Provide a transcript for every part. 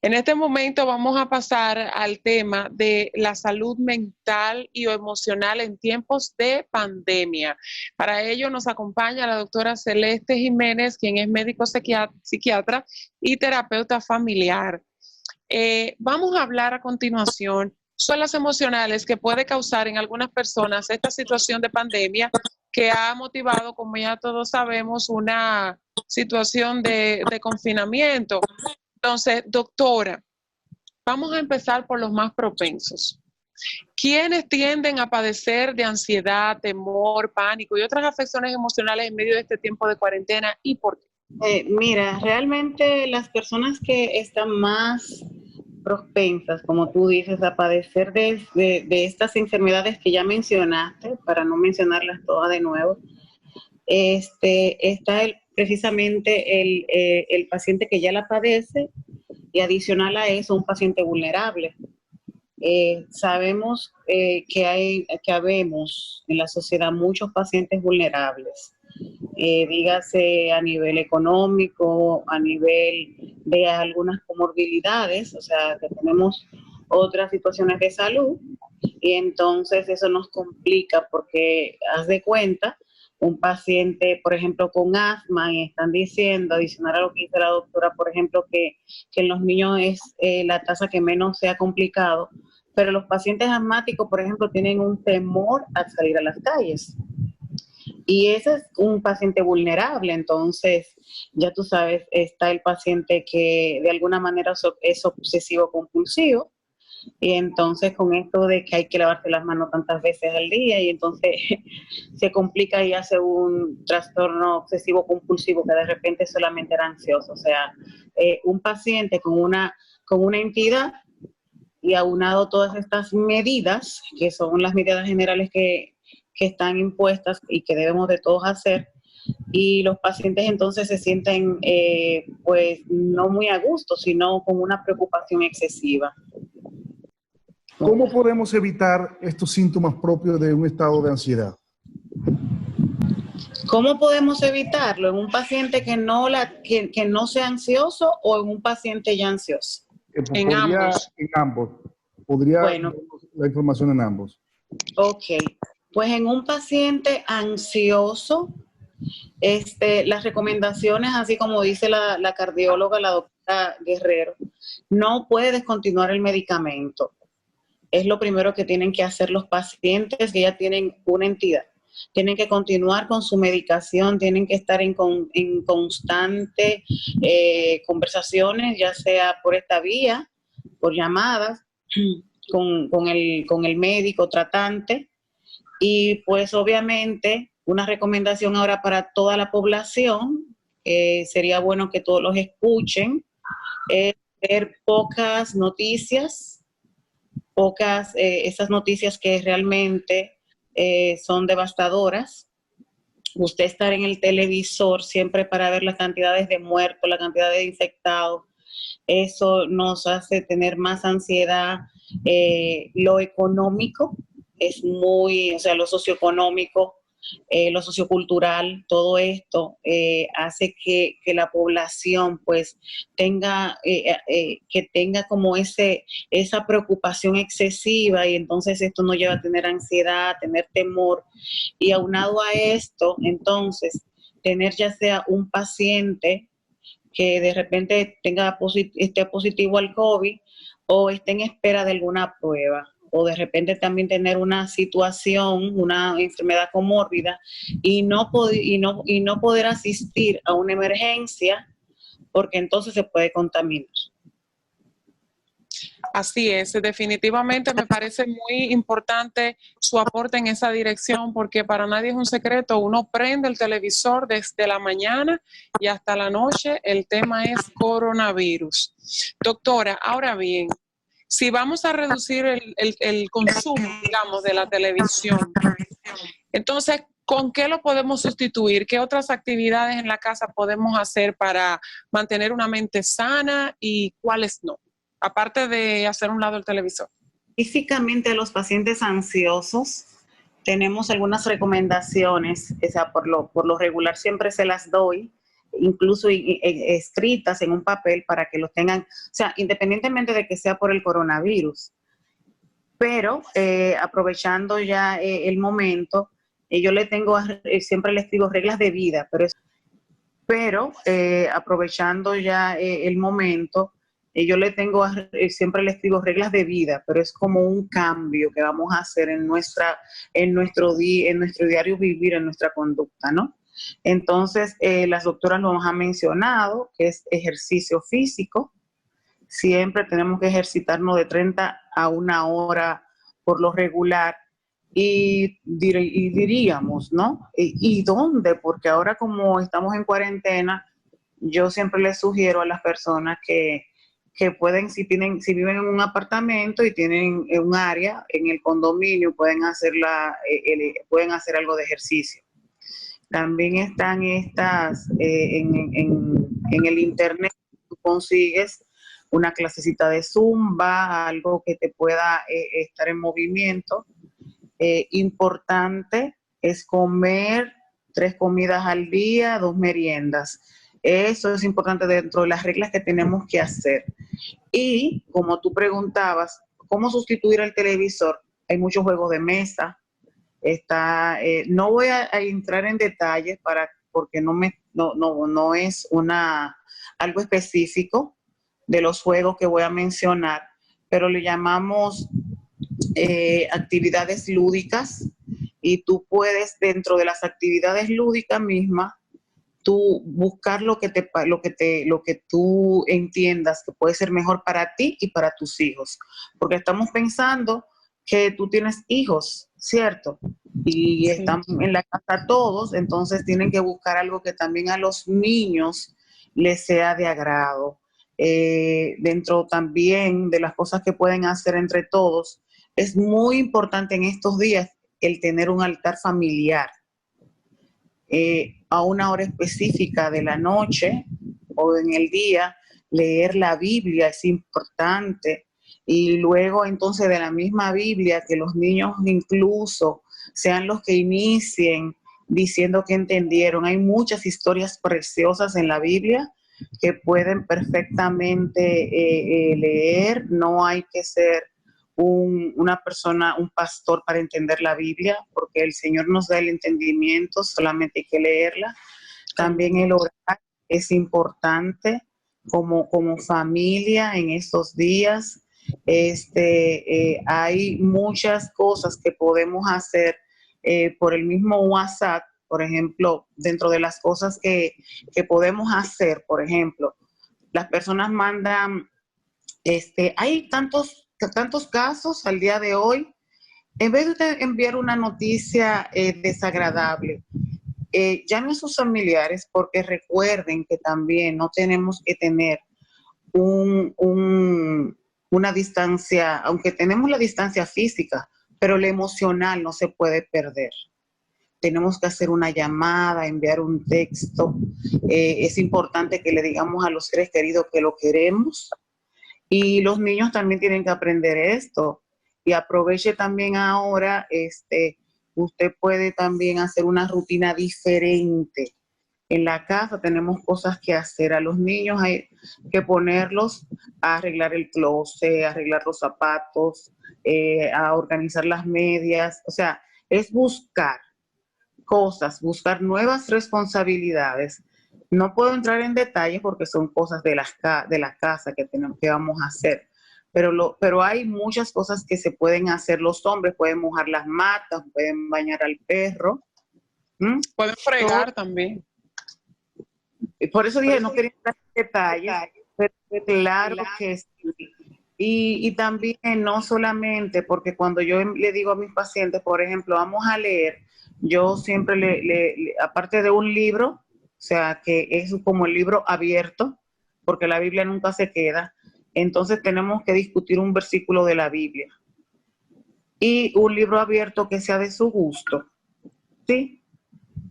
En este momento vamos a pasar al tema de la salud mental y emocional en tiempos de pandemia. Para ello nos acompaña la doctora Celeste Jiménez, quien es médico psiquiatra y terapeuta familiar. Vamos a hablar a continuación sobre las emocionales que puede causar en algunas personas esta situación de pandemia que ha motivado, como ya todos sabemos, una situación de confinamiento. Entonces, doctora, vamos a empezar por los más propensos. ¿Quiénes tienden a padecer de ansiedad, temor, pánico y otras afecciones emocionales en medio de este tiempo de cuarentena y por qué? Mira, realmente las personas que están más propensas, como tú dices, a padecer de estas enfermedades que ya mencionaste, para no mencionarlas todas de nuevo, está precisamente el paciente que ya la padece y adicional a eso un paciente vulnerable. Sabemos que habemos en la sociedad muchos pacientes vulnerables, dígase a nivel económico, a nivel de algunas comorbilidades, o sea, que tenemos otras situaciones de salud, y entonces eso nos complica porque, haz de cuenta, un paciente, por ejemplo, con asma, y están diciendo, adicional a lo que dice la doctora, por ejemplo, que en los niños es la tasa que menos se ha complicado, pero los pacientes asmáticos, por ejemplo, tienen un temor a salir a las calles. Y ese es un paciente vulnerable, entonces ya tú sabes, está el paciente que de alguna manera es obsesivo compulsivo, y entonces con esto de que hay que lavarse las manos tantas veces al día, y entonces se complica y hace un trastorno obsesivo compulsivo que de repente solamente era ansioso. O sea, un paciente con una entidad y aunado todas estas medidas, que son las medidas generales que están impuestas y que debemos de todos hacer, y los pacientes entonces se sienten pues no muy a gusto, sino con una preocupación excesiva. ¿Cómo podemos evitar estos síntomas propios de un estado de ansiedad? ¿Cómo podemos evitarlo? ¿En un paciente que no sea ansioso o en un paciente ya ansioso? En ambos. En ambos. Podría Bueno, la información en ambos. ok. Pues en un paciente ansioso, las recomendaciones, así como dice la cardióloga, la doctora Guerrero, no puede descontinuar el medicamento. Es lo primero que tienen que hacer los pacientes que ya tienen una entidad. Tienen que continuar con su medicación, tienen que estar en constante conversaciones, ya sea por esta vía, por llamadas, con el médico tratante. Y pues obviamente una recomendación ahora para toda la población, sería bueno que todos los escuchen, es ver pocas noticias, esas noticias que realmente son devastadoras. Usted estar en el televisor siempre para ver las cantidades de muertos, la cantidad de infectados, eso nos hace tener más ansiedad. Lo económico es o sea, lo socioeconómico, lo sociocultural, todo esto hace que la población pues tenga como esa preocupación excesiva, y entonces esto nos lleva a tener ansiedad, a tener temor, y aunado a esto, entonces, tener ya sea un paciente que de repente esté positivo al COVID o esté en espera de alguna prueba, o de repente también tener una situación, una enfermedad comórbida y no poder asistir a una emergencia porque entonces se puede contaminar. Así es, definitivamente me parece muy importante su aporte en esa dirección, porque para nadie es un secreto, uno prende el televisor desde la mañana y hasta la noche, el tema es coronavirus. Doctora, ahora bien, si vamos a reducir el consumo, digamos, de la televisión, entonces, ¿con qué lo podemos sustituir? ¿Qué otras actividades en la casa podemos hacer para mantener una mente sana y cuáles no? Aparte de hacer un lado el televisor. Físicamente, a los pacientes ansiosos tenemos algunas recomendaciones, o sea, por lo regular siempre se las doy, incluso escritas en un papel para que los tengan, o sea, independientemente de que sea por el coronavirus. Pero aprovechando ya el momento, yo le tengo, siempre les digo reglas de vida, pero aprovechando ya el momento, yo le tengo, siempre les digo reglas de vida, pero es como un cambio que vamos a hacer en nuestro diario vivir, en nuestra conducta, ¿no? Entonces, las doctoras nos han mencionado que es ejercicio físico. Siempre tenemos que ejercitarnos de 30 a 1 hora por lo regular. Y diríamos, ¿no? ¿Y dónde? Porque ahora como estamos en cuarentena, yo siempre les sugiero a las personas que pueden, si viven en un apartamento y tienen un área en el condominio, pueden hacer algo de ejercicio. También están estas, en el internet, tú consigues una clasecita de zumba, algo que te pueda estar en movimiento. Importante es comer 3 comidas al día, 2 meriendas. Eso es importante dentro de las reglas que tenemos que hacer. Y como tú preguntabas, ¿cómo sustituir el televisor? Hay muchos juegos de mesa. No voy a entrar en detalles porque no es algo específico de los juegos que voy a mencionar, pero le llamamos actividades lúdicas, y tú puedes, dentro de las actividades lúdicas mismas, tú buscar lo que tú entiendas que puede ser mejor para ti y para tus hijos, porque estamos pensando que tú tienes hijos, ¿cierto? Y sí, están en la casa todos, entonces tienen que buscar algo que también a los niños les sea de agrado. Dentro también de las cosas que pueden hacer entre todos, es muy importante en estos días el tener un altar familiar. A 1 hora específica de la noche o en el día, leer la Biblia es importante. Y luego entonces de la misma Biblia, que los niños incluso sean los que inicien diciendo que entendieron. Hay muchas historias preciosas en la Biblia que pueden perfectamente leer. No hay que ser una persona, un pastor para entender la Biblia, porque el Señor nos da el entendimiento, solamente hay que leerla. También el orar es importante como familia en estos días. Hay muchas cosas que podemos hacer por el mismo WhatsApp. Por ejemplo, dentro de las cosas que podemos hacer, por ejemplo, las personas mandan, hay tantos casos al día de hoy. En vez de enviar una noticia desagradable, llamen a sus familiares, porque recuerden que también no tenemos que tener una distancia, aunque tenemos la distancia física, pero la emocional no se puede perder. Tenemos que hacer una llamada, enviar un texto. Es importante que le digamos a los seres queridos que lo queremos. Y los niños también tienen que aprender esto. Y aproveche también ahora, usted puede también hacer una rutina diferente. En la casa tenemos cosas que hacer. A los niños hay que ponerlos a arreglar el closet, a arreglar los zapatos, a organizar las medias. O sea, es buscar cosas, buscar nuevas responsabilidades. No puedo entrar en detalle porque son cosas de la casa que vamos a hacer. Pero hay muchas cosas que se pueden hacer. Los hombres pueden mojar las matas, pueden bañar al perro. Pueden fregar también. Por eso dije, no quería entrar en detalles, pero claro que sí. Y también no solamente, porque cuando yo le digo a mis pacientes, por ejemplo, vamos a leer, yo siempre aparte de un libro, o sea, que es como el libro abierto, porque la Biblia nunca se queda, entonces tenemos que discutir un versículo de la Biblia. Y un libro abierto que sea de su gusto, ¿sí?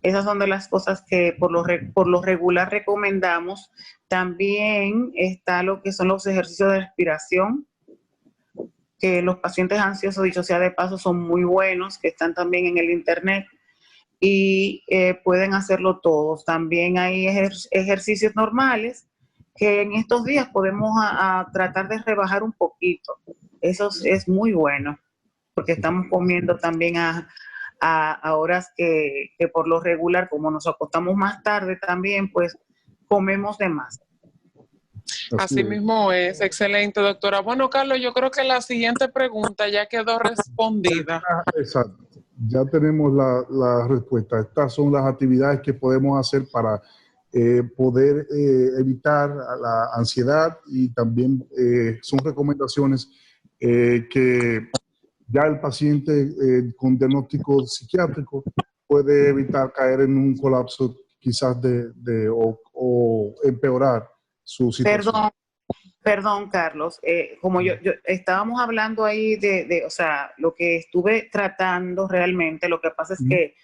Esas son de las cosas que por lo regular recomendamos. También está lo que son los ejercicios de respiración, que los pacientes ansiosos, dicho sea de paso, son muy buenos, que están también en el internet. y pueden hacerlo todos. También hay ejercicios normales que en estos días podemos a tratar de rebajar un poquito. Eso es muy bueno, porque estamos comiendo también a horas que por lo regular, como nos acostamos más tarde también, pues comemos de más. Así mismo es, excelente, doctora. Bueno, Carlos, yo creo que la siguiente pregunta ya quedó respondida. Exacto. Ya tenemos la respuesta. Estas son las actividades que podemos hacer para poder evitar la ansiedad, y también son recomendaciones que ya el paciente con diagnóstico psiquiátrico puede evitar caer en un colapso quizás o empeorar su situación. Perdón, Carlos, como yo estábamos hablando ahí o sea, lo que estuve tratando realmente, lo que pasa es que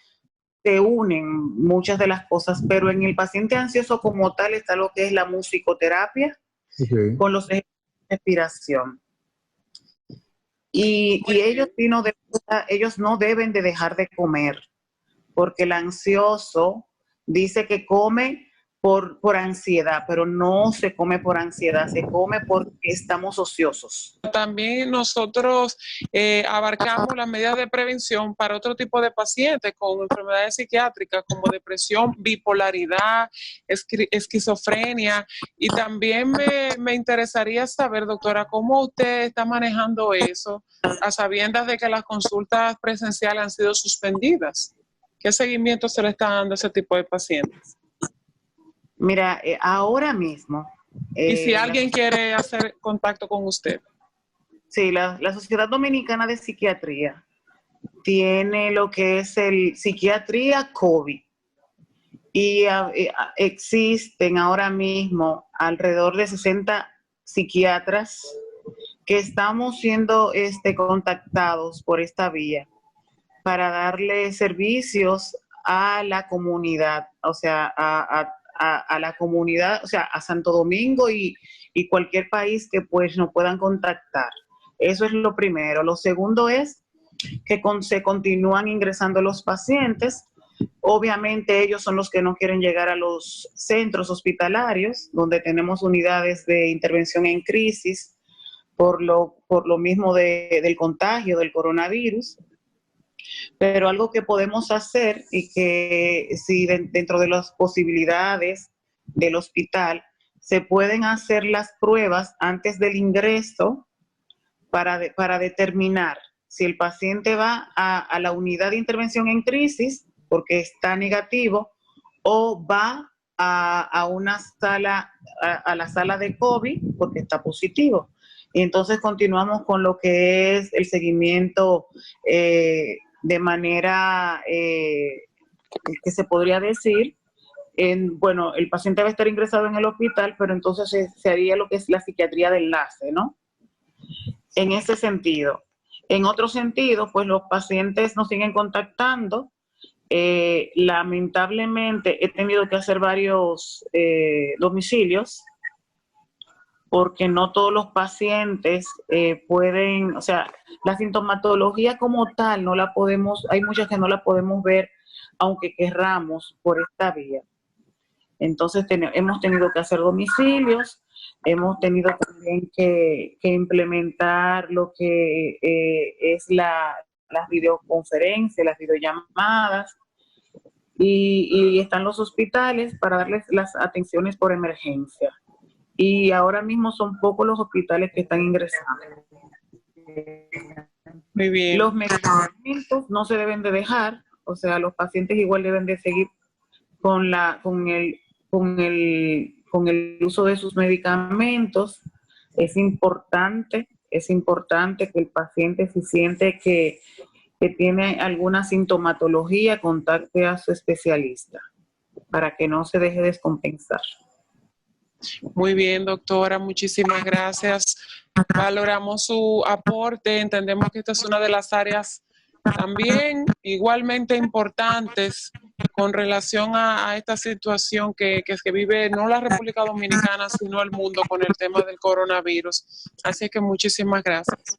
se unen muchas de las cosas, pero en el paciente ansioso como tal está lo que es la musicoterapia con los ejercicios de respiración. Y ellos no deben de dejar de comer, porque el ansioso dice que come por ansiedad, pero no se come por ansiedad, se come porque estamos ociosos. También nosotros abarcamos las medidas de prevención para otro tipo de pacientes con enfermedades psiquiátricas como depresión, bipolaridad, esquizofrenia, y también me interesaría saber, doctora, cómo usted está manejando eso a sabiendas de que las consultas presenciales han sido suspendidas. ¿Qué seguimiento se le está dando a ese tipo de pacientes? Mira, ahora mismo... y si alguien quiere hacer contacto con usted. Sí, la Sociedad Dominicana de Psiquiatría tiene lo que es el Psiquiatría COVID. Y existen ahora mismo alrededor de 60 psiquiatras que estamos siendo contactados por esta vía para darle servicios a la comunidad, o sea, a la comunidad, o sea, a Santo Domingo y cualquier país que pues nos puedan contactar. Eso es lo primero. Lo segundo es que se continúan ingresando los pacientes. Obviamente ellos son los que no quieren llegar a los centros hospitalarios, donde tenemos unidades de intervención en crisis por lo mismo del contagio del coronavirus. Pero algo que podemos hacer, y que si dentro de las posibilidades del hospital se pueden hacer las pruebas antes del ingreso para determinar si el paciente va a la unidad de intervención en crisis porque está negativo, o va a una sala, a la sala de COVID porque está positivo. Y entonces continuamos con lo que es el seguimiento de manera que se podría decir, bueno, el paciente va a estar ingresado en el hospital, pero entonces se haría lo que es la psiquiatría de enlace, ¿no? En ese sentido. En otro sentido, pues los pacientes nos siguen contactando. Lamentablemente he tenido que hacer varios domicilios, porque no todos los pacientes pueden, o sea, la sintomatología como tal no la podemos, hay muchas que no la podemos ver aunque querramos por esta vía. Entonces hemos tenido que hacer domicilios, hemos tenido también que implementar lo que es las videoconferencias, las videollamadas, y están los hospitales para darles las atenciones por emergencia. Y ahora mismo son pocos los hospitales que están ingresando. Muy bien. Los medicamentos no se deben de dejar, o sea, los pacientes igual deben de seguir con el uso de sus medicamentos. Es importante que el paciente, si siente que tiene alguna sintomatología, contacte a su especialista para que no se deje descompensar. Muy bien, doctora, muchísimas gracias. Valoramos su aporte, entendemos que esta es una de las áreas también igualmente importantes con relación a esta situación que vive no la República Dominicana, sino el mundo con el tema del coronavirus. Así que muchísimas gracias.